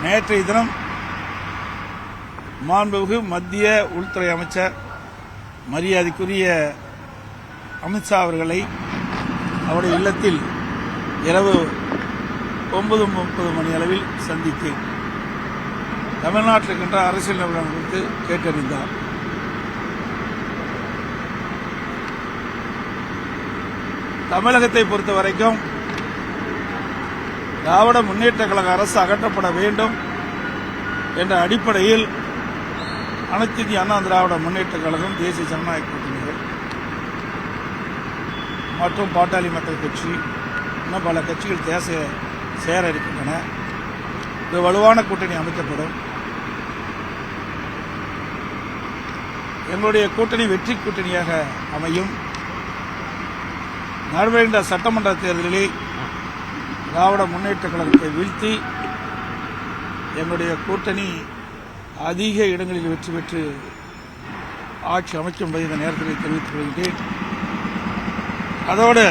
நேற்றைய தினம் மாண்புமிகு மத்திய உள்துறை அமைச்சர் மரியாதைக்குரிய அமித்ஷா அவர்களை அவருடைய இல்லத்தில் இரவு 9:30 மணி அளவில் சந்தித்தேன். தமிழ்நாட்டில் இருக்கின்ற அரசியல் நிலவரம் குறித்து கேட்டறிந்தார். தமிழகத்தை பொறுத்த வரைக்கும் திராவிட முன்னேற்ற கழக அரசு அகற்றப்பட வேண்டும் என்ற அடிப்படையில் அனைத்து இந்திய அண்ணா திராவிட முன்னேற்ற கழகம், தேசிய ஜனநாயக கூட்டணிகள் மற்றும் பாட்டாளி மக்கள் கட்சி இன்னும் பல கட்சிகள் சேர இருக்கின்றன. இது வலுவான கூட்டணி அமைக்கப்படும். எங்களுடைய கூட்டணி வெற்றி கூட்டணியாக அமையும். நடைபெறுகின்ற சட்டமன்ற தேர்தலில் திராவிட முன்னேற்ற கழகத்தை வீழ்த்தி எங்களுடைய கூட்டணி அதிக இடங்களில் வெற்றி பெற்று ஆட்சி அமைக்கும் என்பதை இந்த நேரத்தில் தெரிவித்துக் கொள்கிறேன். அதோடு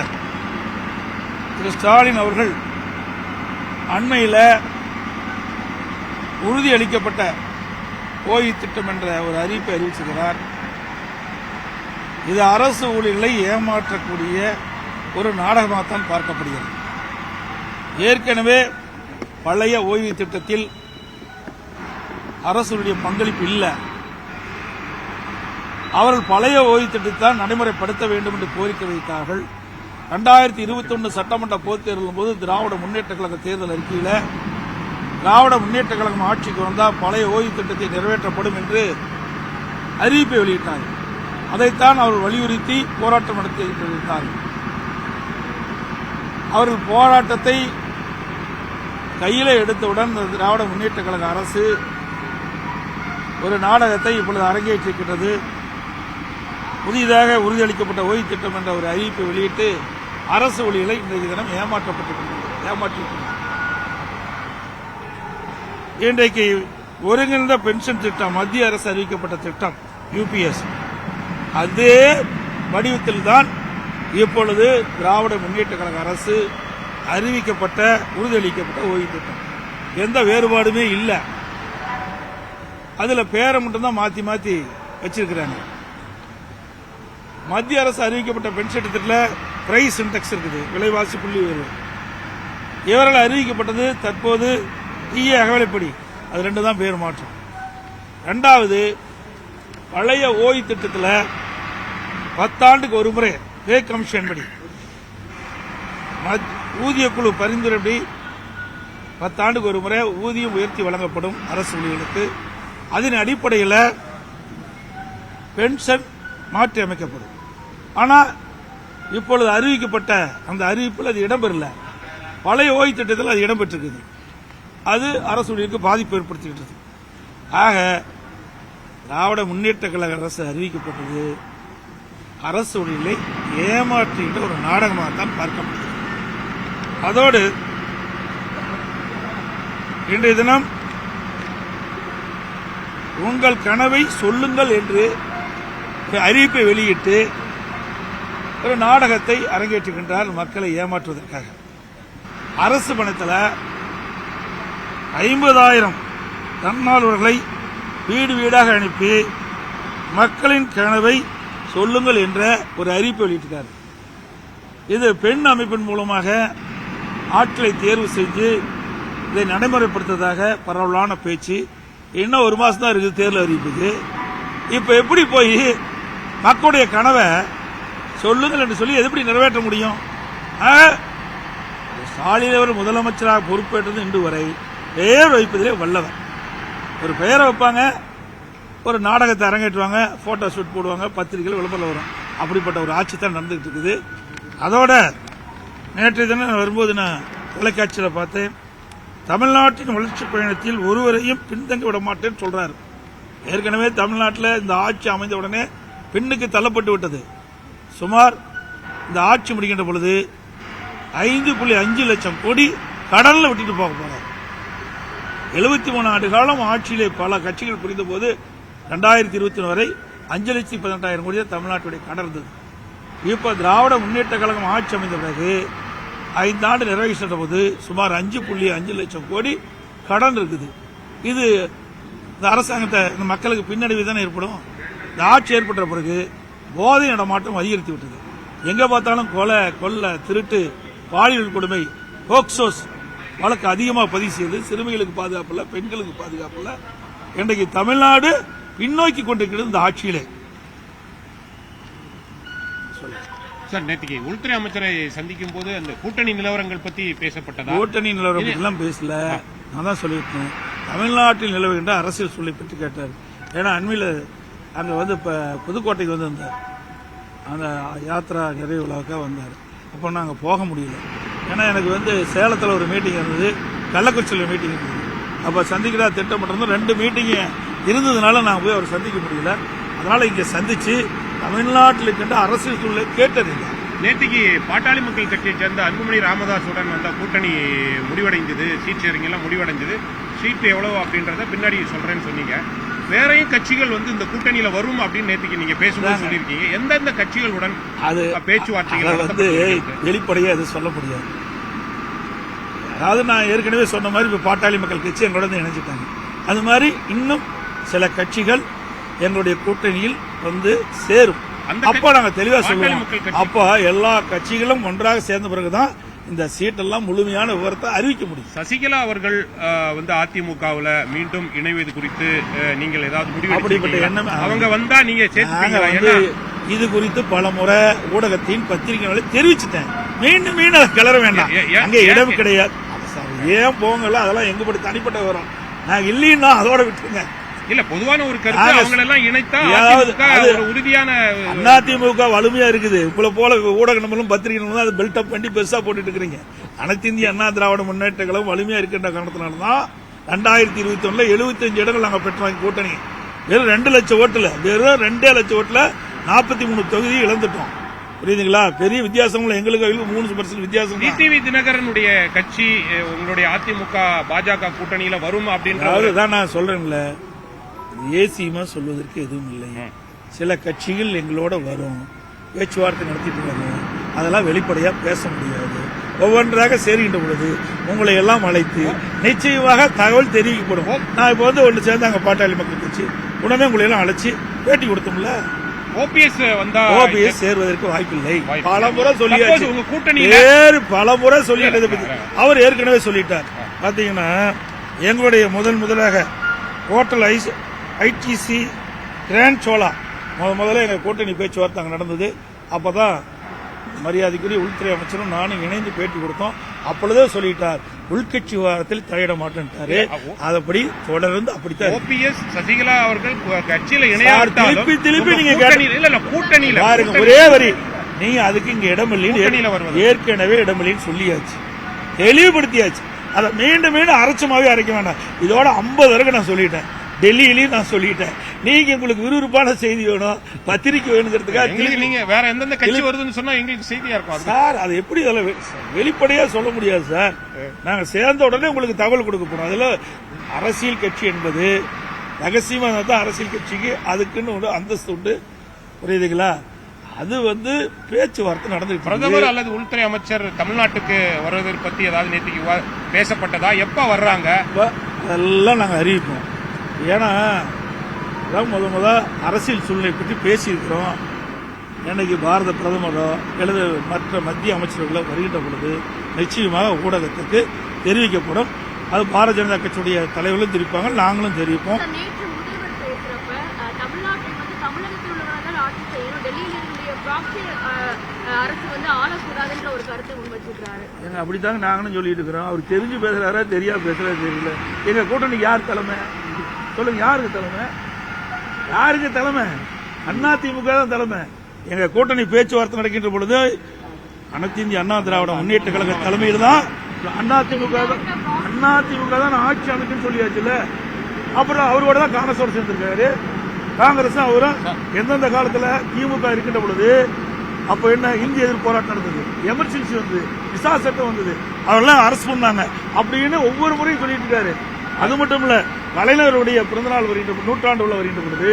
திரு ஸ்டாலின் அவர்கள் அண்மையில் உறுதியளிக்கப்பட்ட ஓய்வு திட்டம் என்ற ஒரு அறிவிப்பை அறிவிச்சிருக்கிறார். இது அரசு ஊழியர்களை ஏமாற்றக்கூடிய ஒரு நாடகமாகத்தான் பார்க்கப்படுகிறது. ஏற்கனவே பழைய ஓய்வு திட்டத்தில் அரசுடைய பங்களிப்பு இல்லை. அவர்கள் பழைய ஓய்வு திட்டத்தை நடைமுறைப்படுத்த வேண்டும் என்று கோரிக்கை வைத்தார்கள். 2021 சட்டமன்ற பொதுத் தேர்தலின் போது திராவிட முன்னேற்ற கழக தேர்தல் அறிக்கையில் திராவிட முன்னேற்ற கழகம் ஆட்சிக்கு வந்தால் பழைய ஓய்வு திட்டத்தை நிறைவேற்றப்படும் என்று அறிவிப்பை வெளியிட்டார்கள். அதைத்தான் அவர்கள் வலியுறுத்தி போராட்டம் நடத்தி வைத்தார்கள். அவர்கள் போராட்டத்தை கையில எடுத்தவுடன் திராவிட முன்னேற்ற கழக அரசு ஒரு நாடகத்தை இப்பொழுது அரங்கேற்றிருக்கிறது. புதிதாக உறுதியளிக்கப்பட்ட ஓய்வு திட்டம் என்ற ஒரு அறிவிப்பை வெளியிட்டு அரசு ஊழியர்களை இன்றைக்கு தினம் ஏமாற்றிருக்கிறது. இன்றைக்கு ஒருங்கிணைந்த பென்ஷன் திட்டம், மத்திய அரசு அறிவிக்கப்பட்ட திட்டம் UPS, அதே வடிவத்தில் தான் இப்பொழுது திராவிட முன்னேற்ற கழக அரசு அறிவிக்கப்பட்ட உறுதியளிக்கப்பட்ட ஓய்வு திட்டம். எந்த வேறுபாடுமே இல்லை. அதுல பேரை மட்டும்தான் மாத்தி மாத்தி வச்சிருக்கிறாங்க. மத்திய அரசு அறிவிக்கப்பட்ட பென்ஷன் திட்டத்தில் பிரைஸ் இண்டெக்ஸ் இருக்குது, விலைவாசி புள்ளி உயர்வு. இவர்கள் அறிவிக்கப்பட்டது தற்போது TA அகவலைப்படி. அது ரெண்டு தான் பேர் மாற்றம். இரண்டாவது, பழைய ஓய்வு திட்டத்தில் 10 ஆண்டுக்கு ஒரு முறை பே கமிஷன் படி ஊதிய குழு பரிந்துரைப்படி 10 ஆண்டுக்கு ஒரு முறை ஊதியம் உயர்த்தி வழங்கப்படும் அரசு ஊழியர்களுக்கு. அதன் அடிப்படையில் பென்ஷன் மாற்றி அமைக்கப்படும். ஆனால் இப்பொழுது அறிவிக்கப்பட்ட அந்த அறிவிப்பில் அது இடம்பெறல. பழைய ஓய்வு திட்டத்தில் அது இடம்பெற்றிருக்குது. அது அரசு ஊழியருக்கு பாதிப்பு ஏற்படுத்திக்கிட்டது. ஆக திராவிட முன்னேற்ற கழக அரசு அறிவிக்கப்பட்டது அரசு ஊழியர்களை ஏமாற்றுகின்ற ஒரு நாடகமாகத்தான் பார்க்கப்படுகிறது. அதோடு இன்றைய தினம் உங்கள் கனவை சொல்லுங்கள் என்று அறிவிப்பை வெளியிட்டு ஒரு நாடகத்தை அரங்கேற்றுகின்றார் மக்களை ஏமாற்றுவதற்காக. அரசு பணத்தில் 50,000 தன்னார்வலர்களை வீடு வீடாக அனுப்பி மக்களின் கனவை சொல்லுங்கள் என்ற ஒரு அறிவிப்பை வெளியிட்டிருக்கார். இது பெண் அமைப்பின் மூலமாக ஆட்களை தேர்வு செஞ்சு இதை நடைமுறைப்படுத்துவதாக பரவலான பேச்சு. இன்னும் 1 மாசம் தான் இருக்குது தேர்தல் அறிவிப்புக்கு. இப்ப எப்படி போய் மக்களுடைய கனவை சொல்லுங்கள் என்று சொல்லி எப்படி நிறைவேற்ற முடியும்? ஸ்டாலின் அவர் முதலமைச்சராக பொறுப்பேற்றது இன்று வரை பெயர் வைப்பதிலே வல்லவர். ஒரு பெயரை வைப்பாங்க, ஒரு நாடகத்தை அரங்கேற்றுவாங்க, போட்டோ ஷூட் போடுவாங்க, பத்திரிகைகள் விளம்பரம் வரும். அப்படிப்பட்ட ஒரு ஆட்சி தான் நடந்துகிட்டு இருக்குது. அதோட நேற்றைய தினம் வரும்போது நான் தொலைக்காட்சியில் பார்த்தேன், தமிழ்நாட்டின் வளர்ச்சி பயணத்தில் ஒருவரையும் பின்தங்க விட மாட்டேன்னு சொல்றாரு. ஏற்கனவே தமிழ்நாட்டில் இந்த ஆட்சி அமைந்த உடனே பெண்ணுக்கு தள்ளப்பட்டு விட்டது. சுமார் இந்த ஆட்சி முடிக்கின்ற பொழுது 5.5 லட்சம் கோடி கடல்ல விட்டுட்டு போக போறார். 73 ஆண்டு காலம் ஆட்சியிலே பல கட்சிகள் புரிந்த போது 2021 வரை 5,18,000 கோடி தமிழ்நாட்டுடைய கடன் இருந்தது. இப்ப திராவிட முன்னேற்ற கழகம் ஆட்சி அமைந்த பிறகு 5 ஆண்டு நிறைவு செய்த போது சுமார் 5.5 லட்சம் கோடி கடன் இருக்குது. இது இந்த அரசாங்கத்தை இந்த மக்களுக்கு பின்னடைவு தானே ஏற்படும். இந்த ஆட்சி ஏற்பட்ட பிறகு போதை நடமாட்டம் அதிகரித்து விட்டது. எங்க பார்த்தாலும் கொலை, கொள்ளை, திருட்டு, பாலியல் கொடுமை, போக்சோஸ் வழக்கு அதிகமாக பதிவு செய்து சிறுமிகளுக்கு பாதுகாப்பு இல்லை, பெண்களுக்கு பாதுகாப்பு இல்லை. இன்றைக்கு தமிழ்நாடு பின்னோக்கி கொண்டிருக்கிறது இந்த ஆட்சியிலே. சார், நேற்றுக்கு உள்துறை அமைச்சரை சந்திக்கும் போது அந்த கூட்டணி நிலவரங்கள் பத்தி பேசப்பட்டதா? கூட்டணி நிலவரம் எல்லாம் பேசல. நான் தான் சொல்லியிருக்கேன், தமிழ்நாட்டில் நிலவுகின்ற அரசியல் சூழலை பற்றி கேட்டார். ஏன்னா அண்மையில் அங்கே வந்து இப்போ புதுக்கோட்டைக்கு வந்து வந்தார், அந்த யாத்திரா நிறைவு விழாவுக்காக வந்தார். அப்போ நாங்கள் போக முடியல. ஏன்னா எனக்கு வந்து சேலத்தில் ஒரு மீட்டிங் இருந்தது, கள்ளக்குறிச்சியில் மீட்டிங் இருந்தது. அப்போ சந்திக்கிறா திட்டமிட்டிருந்தோம். 2 மீட்டிங்கு இருந்ததுனால நான் போய் அவரை சந்திக்க முடியல. அதனால் இங்கே சந்தித்து தமிழ்நாட்டில் இருக்கின்ற அரசியல் சூழலை கேட்டறிந்தார். நேற்றுக்கு பாட்டாளி மக்கள் கட்சியை சேர்ந்த அன்புமணி ராமதாஸுடன் வந்த கூட்டணி முடிவடைந்தது, சீட் ஷேரிங் எல்லாம் முடிவடைஞ்சது. சீட் எவ்வளவு அப்படின்றத பின்னாடி சொல்றேன்னு சொன்னீங்க. வேறையும் கட்சிகள் வந்து இந்த கூட்டணியில வரும் அப்படின்னு நேற்றுக்கு நீங்க பேசும்போது சொல்லியிருக்கீங்க. எந்தெந்த கட்சிகளுடன் அது பேச்சுவார்த்தைகள் வந்து வெளிப்படையா அது சொல்ல முடியாது. அதாவது நான் ஏற்கனவே சொன்ன மாதிரி இப்ப பாட்டாளி மக்கள் கட்சி எங்களோட இணைஞ்சிட்டாங்க. அது மாதிரி இன்னும் சில கட்சிகள் எங்களுடைய கூட்டணியில் வந்து சேரும். அப்போ நாங்க தெளிவா சொல்லுவோம். அப்போ எல்லா கட்சிகளும் ஒன்றாக சேர்ந்த பிறகுதான் இந்த சீட்டெல்லாம் முழுமையான விவரத்தை அறிவிக்க முடியும். சசிகலா அவர்கள் வந்து அதிமுகவில் மீண்டும் இணைவது குறித்து நீங்கள் ஏதாவது முடிவு? அப்படிப்பட்ட எண்ணம் அவங்க வந்தா நீங்க இது குறித்து பல முறை ஊடகத்தின் பத்திரிகைகளை தெரிவிச்சுட்டேன். மீண்டும் மீண்டும் அதை கிளற வேண்டாம், அங்கே இடம் கிடையாது. ஏன் போங்கல, அதெல்லாம் எங்க படி தனிப்பட்ட விவரம். நான் இல்லைன்னா அதோட விட்டுருங்க. இல்ல, பொதுவான ஒரு கருத்து அவங்க எல்லாம் இணைத்தா ஒரு உறுதியான அதிமுக வலிமையா இருக்குது. உங்களை போல ஊடக நம்பரும் பத்திரிகை நம்பரும் அதை பில்டப் பண்ணி பெருசா போட்டுட்டு இருக்கிறீங்க. அனைத்து இந்திய அண்ணா திராவிட முன்னேற்ற கழகம் வலிமையா இருக்கின்ற காரணத்தினால்தான் 2021 75 இடங்கள் நாங்கள் பெற்றோம். கூட்டணி வெறும் 2 லட்சம் ஓட்டுல, வெறும் 2 லட்சம் ஓட்டுல 43 தொகுதி இழந்துட்டோம். புரியுதுங்களா? பெரிய வித்தியாசம் எங்களுக்கு 3% வித்தியாசம். டிடிவி தினகரனுடைய கட்சி உங்களுடைய அதிமுக பாஜக கூட்டணியில வரும் அப்படின்றதான் நான் சொல்றேன்ல. ஏசியமா சொல்வதற்கு எதுவும் இல்லை. சில கட்சிகள் எங்களோட வரும், பேச்சுவார்த்தை நடத்திட்டு இருக்காங்க. அதெல்லாம் வெளிப்படையா பேச முடியாது. ஒவ்வொன்றாக சேருகின்ற பொழுது உங்களை எல்லாம் அழைத்து நிச்சயமாக தகவல் தெரிவிக்கப்படும். நான் இப்ப வந்து ஒன்று சேர்ந்தாங்க பாட்டாளி மக்கள் கட்சி, உடனே உங்களை எல்லாம் அழைச்சி பேட்டி கொடுத்தோம்ல. ஓபிஎஸ் சேர்வதற்கு வாய்ப்பில்லை. பலமுறை சொல்லியாச்சு, வேறு பலமுறை சொல்லிட்டதை பத்தி அவர் ஏற்கனவே சொல்லிட்டார். பாத்தீங்கன்னா எங்களுடைய முதலாக ஹோட்டல் ஐடிசி கிராண்ட் சோலா முதல்ல எங்க கூட்டணி பேச்சுவார்த்தை அங்கே நடந்தது. அப்பதான் மரியாதைக்குரிய உள்துறை அமைச்சரும் நானும் இணைந்து பேட்டி கொடுத்தோம். அப்பொழுதே சொல்லிட்டார், உள்கட்சி விவகாரத்தில் தலையிட மாட்டேன்ட்டாரு. அதப்படி தொடர்ந்து அப்படித்தான். ஓபிஎஸ் சசிகலா அவர்கள் கட்சியில திருப்பி நீங்க கூட்டணியில பாருங்க, ஒரே வரி, நீங்க அதுக்கு இங்க இடமில்லைன்னு ஏற்கனவே இடமில்லைன்னு சொல்லியாச்சு, தெளிவுபடுத்தியாச்சு. அதை மீண்டும் அரைச்சமாவே அரைக்க வேண்டாம். இதோட 50 வரைக்கும் நான் சொல்லிட்டேன். டெல்லியிலையும் நான் சொல்லிட்டேன். நீங்க உங்களுக்கு விறுவிறுப்பான செய்தி வேணும், பத்திரிக்கை வேணுங்கிறதுக்காக நீங்க வேற எந்தெந்த கட்சி வருதுன்னு சொன்னா எங்களுக்கு செய்தியா இருக்கும் சார். அது எப்படி வெளிப்படையா சொல்ல முடியாது சார். நாங்க சேர்ந்த உடனே உங்களுக்கு தகவல் கொடுக்க போறோம். அதுல அரசியல் கட்சி என்பது ரகசியமா தான் அரசியல் கட்சிக்கு அதுக்குன்னு ஒரு அந்தஸ்து உண்டு. புரியுதுங்களா? அது வந்து பேச்சுவார்த்தை நடந்துட்டு. பிரதமர் அல்லது உள்துறை அமைச்சர் தமிழ்நாட்டுக்கு வருவதை பத்தி ஏதாவது நேற்றுக்கு பேசப்பட்டதா? எப்ப வர்றாங்க அதெல்லாம் நாங்க அறிவிப்போம். ஏன்னா முத அரசியல் சூழ்நிலை பற்றி பேசியிருக்கிறோம். இன்னைக்கு பாரத பிரதமரோ அல்லது மற்ற மத்திய அமைச்சர்களோ வருகின்ற பொழுது நிச்சயமாக ஊடகத்துக்கு தெரிவிக்கப்படும். அது பாரதிய ஜனதா கட்சியுடைய தலைவர்களும் தெரிவிப்பாங்க, நாங்களும் தெரிவிப்போம். அப்படித்தாங்க நாங்களும் சொல்லிட்டு இருக்கிறோம். அவர் தெரிஞ்சு பேசுறாரா தெரியாம பேசுறாரு தெரியல. எங்க கூட்டணி யார் தலைமை சொல்லுங்க? யாருக்கு தலைமை? யாருக்கு தலைமை? அதிமுக தான் தலைமை. எங்க கூட்டணி பேச்சுவார்த்தை நடக்கின்ற பொழுது அனைத்து இந்திய அண்ணா திராவிட முன்னேற்ற கழக தலைமையில் தான் அதிமுக தான் ஆட்சி அமைக்குன்னு சொல்லியாச்சுல. அப்புறம் அவரோட தான் காங்கிரஸோட சேர்ந்திருக்காரு. காங்கிரஸ் அவரும் எந்தெந்த காலத்துல திமுக இருக்கின்ற பொழுது அப்ப என்ன இந்திய எதிர்ப்பு போராட்டம் நடந்தது, எமர்ஜென்சி வந்தது, விசா சட்டம் வந்தது, அவரெல்லாம் அரசு பண்ணாங்க அப்படின்னு ஒவ்வொரு முறையும் சொல்லிட்டு இருக்காரு. அது மட்டும் இல்ல, கலைஞருடைய பிறந்தநாள் வருகின்ற நூற்றாண்டு உள்ள வருகின்ற பொழுது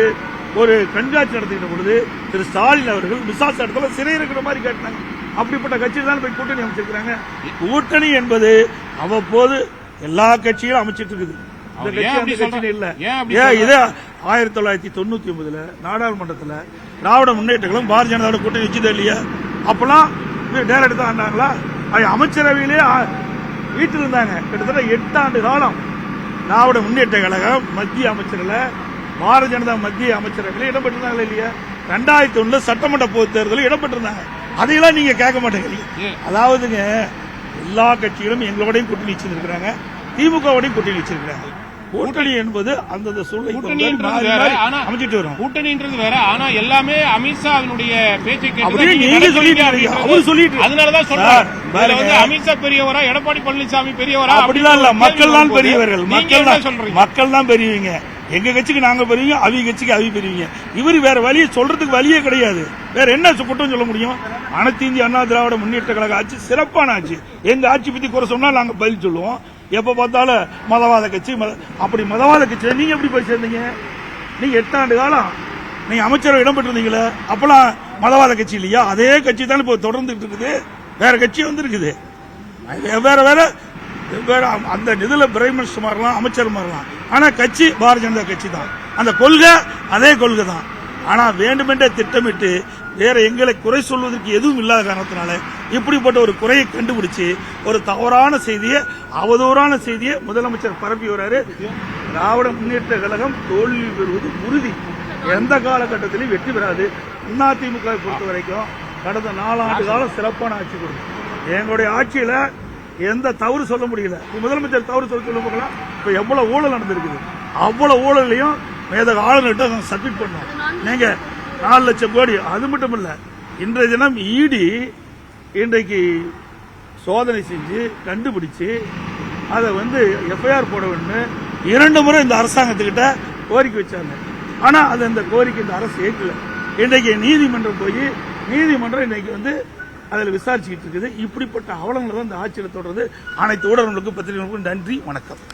ஒரு கண்காட்சி நடத்துகின்ற பொழுது திரு ஸ்டாலின் அவர்கள் விசா சட்டத்தில் சிறை இருக்கிற மாதிரி கேட்டாங்க. அப்படிப்பட்ட கட்சி தான் போய் கூட்டணி அமைச்சிருக்கிறாங்க. கூட்டணி என்பது அவ்வப்போது எல்லா கட்சிகளும் அமைச்சிட்டு இருக்குது. இந்த அவர் கட்சி ஏன் அந்த அப்படி கட்சின்னு சொல்றாரு? இல்ல. ஏன் அப்படி ஏன் இது 1999 நாடாளுமன்றத்தில் திராவிட முன்னேற்ற கழகம் பாரதிய ஜனதாவோட கூட்டணி வச்சுதே இல்லையா? அப்பெல்லாம் டேரக்ட் தான் ஆண்டாங்களா? அமைச்சரவையிலே வீட்டில் இருந்தாங்க. கிட்டத்தட்ட 8 ஆண்டு காலம் திராவிட முன்னேற்ற கழகம் மத்திய அமைச்சரில் பாரதிய ஜனதா மத்திய அமைச்சரவையில் இடம்பெற்றிருந்தாங்களா இல்லையா? 2001 சட்டமன்ற பொதுத் தேர்தலில் இடம்பெற்றிருந்தாங்க. அதையெல்லாம் நீங்க கேட்க மாட்டேங்கிறீங்க. அதாவதுங்க எல்லா கட்சிகளும் எங்களோடையும் கூட்டணி வச்சிருக்கிறாங்க, திமுகவோடையும் கூட்டணி வச்சிருக்கிறாங்க. கூட்டணி என்பது அந்தந்த சூழ்நிலை அமைச்சிட்டு வரும். கூட்டணின்றது வேற. ஆனா எல்லாமே அமித்ஷாவினுடைய பேச்சை அப்படியே நீங்க சொல்லிட்டு அவரு சொல்லிட்டு அதனாலதான் சொல்றாரு. அமித்ஷா பெரியவரா, எடப்பாடி பழனிசாமி பெரியவரா? அப்படிலாம் இல்ல. மக்கள் தான் பெரியவர்கள். மக்கள் தான் பெரியவங்க. எங்க கட்சிக்கு நாங்க பெரியவங்க, அவங்க கட்சிக்கு அவங்க பெரியவங்க. இவரு வேற வழியை சொல்றதுக்கு வழியே கிடையாது. வேற என்ன குற்றம் சொல்ல முடியும்? அனைத்து இந்திய அண்ணா திராவிட முன்னேற்ற கழக ஆட்சி சிறப்பான ஆட்சி. எங்க ஆட்சி பத்தி குறை சொன்னா நாங்க பதில் சொல்லுவோம். எப்ப பார்த்தாலும் மதவாத கட்சி, அப்படி மதவாத கட்சி நீங்க எப்படி போய் சேர்ந்தீங்க? நீங்க 8 ஆண்டு காலம் நீங்க அமைச்சரவை இடம்பெற்றிருந்தீங்களே, அப்பெல்லாம் மதவாத கட்சி இல்லையா? அதே கட்சி தான் இப்ப தொடர்ந்துட்டு இருக்குது. வேற கட்சி வந்திருக்குது. வேற வேற வேற அந்த நிதியில பிரைம் மினிஸ்டர் மாறலாம், அமைச்சர் மாறலாம். ஆனா கட்சி பாரதிய ஜனதா கட்சி தான். அந்த கொள்கை அதே கொள்கை தான். ஆனா வேண்டுமென்றே திட்டமிட்டு வேற எங்களை குறை சொல்வதற்கு எதுவும் இல்லாத காரணத்தினால இப்படிப்பட்ட ஒரு குறையை கண்டுபிடிச்சு ஒரு தவறான செய்தியை, அவதூறான செய்தியை முதலமைச்சர் பரப்பி வர்றாரு. திராவிட முன்னேற்ற கழகம் தோல்வி பெறுவது உறுதி. எந்த காலகட்டத்திலும் வெற்றி பெறாது. அதிமுக பொறுத்த வரைக்கும் கடந்த 4 ஆண்டு காலம் சிறப்பான ஆட்சி கொடுக்கும். எங்களுடைய ஆட்சியில எந்த தவறு சொல்ல முடியல. முதலமைச்சர் தவறு சொல்ல போகலாம். இப்ப எவ்வளவு ஊழல் நடந்திருக்குது, அவ்வளவு ஊழலையும் மேதக ஆளுநர்கிட்ட சப்மிட் பண்ணோம். நீங்க 4 லட்சம் கோடி. அது மட்டும் இல்ல, இன்றைய தினம் இடி இன்றைக்கு சோதனை செஞ்சு கண்டுபிடிச்சு அதை எஃப்ஐஆர் போட வேண்டும் 2 முறை இந்த அரசாங்கத்துக்கிட்ட கோரிக்கை வச்சாங்க. ஆனா அது இந்த கோரிக்கை இந்த அரசு ஏற்கல. இன்றைக்கு நீதிமன்றம் போய் நீதிமன்றம் இன்னைக்கு அதில் விசாரிச்சுக்கிட்டு இருக்குது. இப்படிப்பட்ட அவலங்களை தான் இந்த ஆட்சியில் தொடர்ந்து. அனைத்து ஊடகங்களுக்கும் பத்திரிகைகளுக்கும் நன்றி, வணக்கம்.